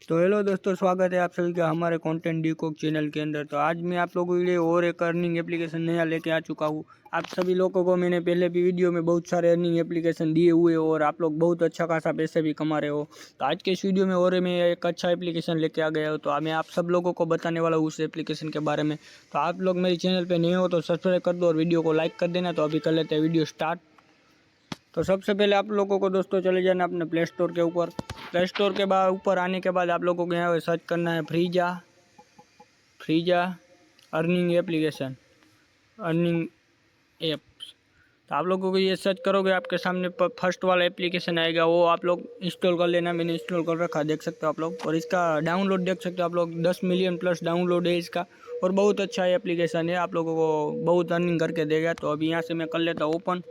तो हेलो दोस्तों, स्वागत है आप सभी का हमारे कंटेंट डीकॉक चैनल के अंदर। तो आज मैं आप लोगों के लिए और एक अर्निंग एप्लीकेशन नया लेके आ चुका हूँ। आप सभी लोगों को मैंने पहले भी वीडियो में बहुत सारे अर्निंग एप्लीकेशन दिए हुए और आप लोग बहुत अच्छा खासा पैसे भी कमा रहे हो। तो आज के इस वीडियो में और मैं एक अच्छा एप्लीकेशन लेके आ गया हूँ। तो मैं आप सब लोगों को बताने वाला हूँ उस एप्लीकेशन के बारे में। तो आप लोग मेरे चैनल पर नए हो तो सब्सक्राइब कर दो और वीडियो को लाइक कर देना। तो अभी कर लेते हैं वीडियो स्टार्ट। तो सबसे पहले आप लोगों को दोस्तों चले जाना अपने प्ले स्टोर के ऊपर। प्ले स्टोर के बाद ऊपर आने के बाद आप लोगों को यहाँ सर्च करना है फ्रीजा अर्निंग एप्लीकेशन, अर्निंग एप्स। तो आप लोगों को ये सर्च करोगे आपके सामने फर्स्ट वाला एप्लीकेशन आएगा, वो आप लोग इंस्टॉल कर लेना। मैंने इंस्टॉल कर रखा, देख सकते हो आप लोग। और इसका डाउनलोड देख सकते हो आप लोग, 10 मिलियन प्लस डाउनलोड है इसका। और बहुत अच्छा एप्लीकेशन है, आप लोगों को बहुत अर्निंग करके देगा। तो अभी यहाँ से मैं कर लेता हूँ ओपन,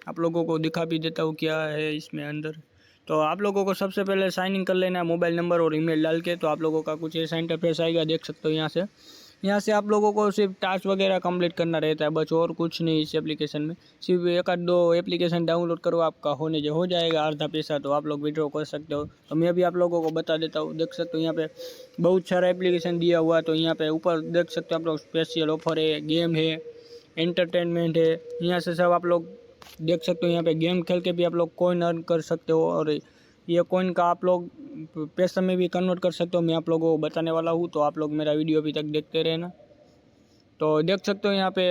आप लोगों को दिखा भी देता हूँ क्या है इसमें अंदर। तो आप लोगों को सबसे पहले साइन इन कर लेना है मोबाइल नंबर और ईमेल डाल के। तो आप लोगों का कुछ ऐसा इंटरफेस आएगा, देख सकते हो। यहाँ से आप लोगों को सिर्फ टास्क वगैरह कंप्लीट करना रहता है, बस और कुछ नहीं इस एप्लीकेशन में। सिर्फ एक आध दो एप्लीकेशन डाउनलोड करो, आपका हो जाएगा आधा पैसा। तो आप लोग विड्रॉ कर सकते हो। तो मैं भी आप लोगों को बता देता हूँ, देख सकते हो यहाँ पे बहुत सारा एप्लीकेशन दिया हुआ है। तो यहाँ पे ऊपर देख सकते हो आप लोग, स्पेशल ऑफर है, गेम है, एंटरटेनमेंट है। यहाँ से सब आप लोग देख सकते हो। यहाँ पे गेम खेल के भी आप लोग कॉइन अर्न कर सकते हो और ये कॉइन का आप लोग पैसे में भी कन्वर्ट कर सकते हो। मैं आप लोगों को बताने वाला हूँ, तो आप लोग मेरा वीडियो अभी तक देखते रहना। तो देख सकते हो यहाँ पे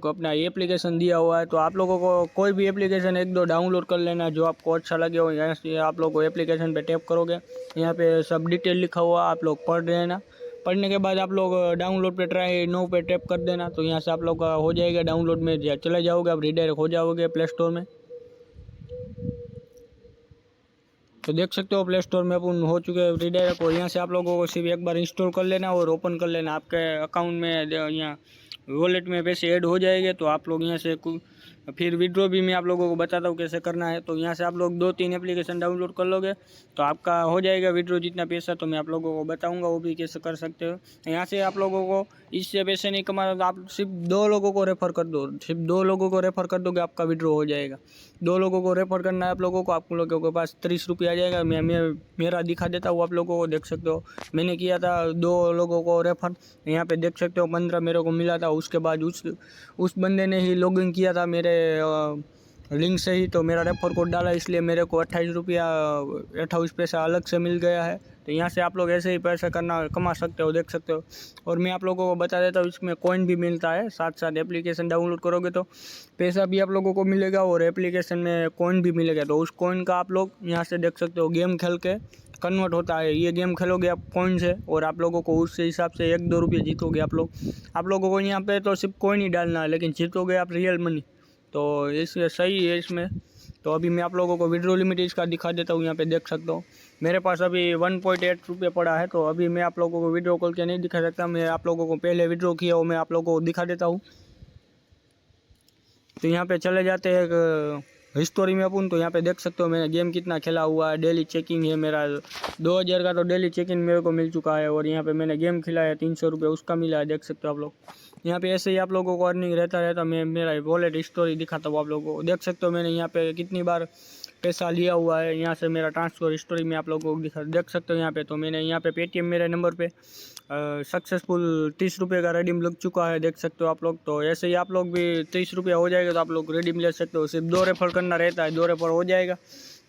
अपना एप्लीकेशन दिया हुआ है। तो आप लोगों को कोई भी एप्लीकेशन एक दो डाउनलोड कर लेना जो आपको अच्छा लगे हो। यहाँ से आप लोग एप्लीकेशन पे टैप करोगे, यहाँ पे सब डिटेल लिखा हुआ, आप लोग पढ़ लेना। पढ़ने के बाद आप लोग डाउनलोड पे ट्राई नो पे टैप कर देना। तो यहाँ से आप लोग का हो जाएगा डाउनलोड में, चले जाओगे आप, रीडायरेक्ट हो जाओगे प्ले स्टोर में। तो देख सकते हो प्ले स्टोर में अपन हो चुके हैं रीडायरेक्ट। और यहाँ से आप लोगों को सिर्फ एक बार इंस्टॉल कर लेना और ओपन कर लेना। आपके अकाउंट में यहाँ वॉलेट में पैसे ऐड हो जाएंगे। तो आप लोग यहाँ से फिर विड्रॉ भी मैं आप लोगों को बताता हूँ कैसे करना है। तो यहाँ से आप लोग 2-3 एप्लीकेशन डाउनलोड कर लोगे तो आपका हो जाएगा विड्रॉ जितना पैसा। तो मैं आप लोगों को बताऊँगा वो भी कैसे कर सकते हो। यहाँ से आप लोगों को इससे पैसे नहीं कमाना, तो आप सिर्फ 2 लोगों को रेफ़र कर दो। सिर्फ 2 लोगों को रेफ़र कर दोगे, आपका विड्रॉ हो जाएगा। 2 लोगों को रेफ़र करना है आप लोगों को। आप लोगों के पास 30 रुपये आ जाएगा। मैं मेरा दिखा देता हूँ आप लोगों को, देख सकते हो। मैंने किया था 2 लोगों को रेफ़र, यहाँ पे देख सकते हो 15 मेरे को मिला था। उसके बाद उस बंदे ने ही लॉगिन किया था मेरे लिंक से ही, तो मेरा रेफर कोड डाला, इसलिए मेरे को 28 पैसा अलग से मिल गया है। तो यहाँ से आप लोग ऐसे ही पैसा कमा सकते हो, देख सकते हो। और मैं आप लोगों को बता देता हूँ, इसमें कॉइन भी मिलता है साथ साथ। एप्लीकेशन डाउनलोड करोगे तो पैसा भी आप लोगों को मिलेगा और एप्लीकेशन में कॉइन भी मिलेगा। तो उस कॉइन का आप लोग यहाँ से देख सकते हो गेम खेल के कन्वर्ट होता है। ये गेम खेलोगे आप कॉइन से और आप लोगों को उस हिसाब से 1-2 रुपये जीतोगे आप लोग। आप लोगों को यहाँ पे तो सिर्फ कॉइन ही डालना है, लेकिन जीतोगे आप रियल मनी। तो इसलिए सही है इसमें। तो अभी मैं आप लोगों को विड्रॉ लिमिट इसका दिखा देता हूँ। यहाँ पे देख सकते हो मेरे पास अभी 1.8 रुपये पड़ा है। तो अभी मैं आप लोगों को विड्रॉ कॉल के नहीं दिखा सकता। मैं आप लोगों को पहले विड्रॉ किया वो मैं आप लोगों को दिखा देता हूँ। तो यहाँ पे चले जाते हैं हिस्टोरी में अपन। तो यहाँ पे देख सकते हो मैंने गेम कितना खेला हुआ है, डेली चेकिंग है मेरा 2000 का। तो डेली चेकिंग मेरे को मिल चुका है। और यहाँ पे मैंने गेम खेला है 300 रुपये, उसका मिला है, देख सकते हो आप लोग। यहाँ पे ऐसे ही आप लोगों को अर्निंग रहता मैं मेरा वॉलेट हिस्टोरी दिखाता हूँ आप लोगों को। देख सकते हो मैंने यहाँ पे कितनी बार पैसा लिया हुआ है। यहाँ से मेरा ट्रांसफ़र हिस्टोरी में आप लोगों को देख सकते हो यहाँ पे। तो मैंने यहाँ पे पेटीएम मेरे नंबर पे सक्सेसफुल 30 रुपये का रेडीम लग चुका है, देख सकते हो आप लोग। तो ऐसे ही आप लोग भी 30 रुपये हो जाएगा तो आप लोग रेडीम ले सकते हो। सिर्फ 2 रेफर करना रहता है, 2 रेफर हो जाएगा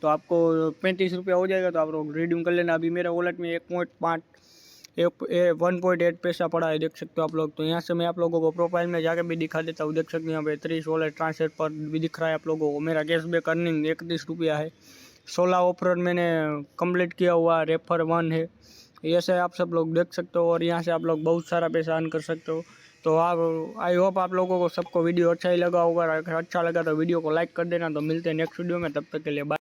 तो आपको 35 रुपये हो जाएगा। तो आप लोग रिडीम कर लेना। अभी मेरे वॉलेट में 1.8 पैसा पड़ा है, देख सकते हो आप लोग। तो यहाँ से मैं आप लोगों को प्रोफाइल में जाकर भी दिखा देता हूँ, देख सकते हो यहाँ पे 30 वॉलेट ट्रांसफर पर भी दिख रहा है आप लोगों को। मेरा कैशबैक अर्निंग 31 रुपया है। 16 ऑफर मैंने कंप्लीट किया हुआ, रेफर 1 है। ऐसे आप सब लोग देख सकते हो और यहाँ से आप लोग बहुत सारा पैसा अर्न कर सकते हो। तो आप आई होप आप लोगों को सबको वीडियो अच्छा ही लगा होगा। अच्छा लगा तो वीडियो को लाइक कर देना। तो मिलते हैं नेक्स्ट वीडियो में, तब तक के लिए बाय।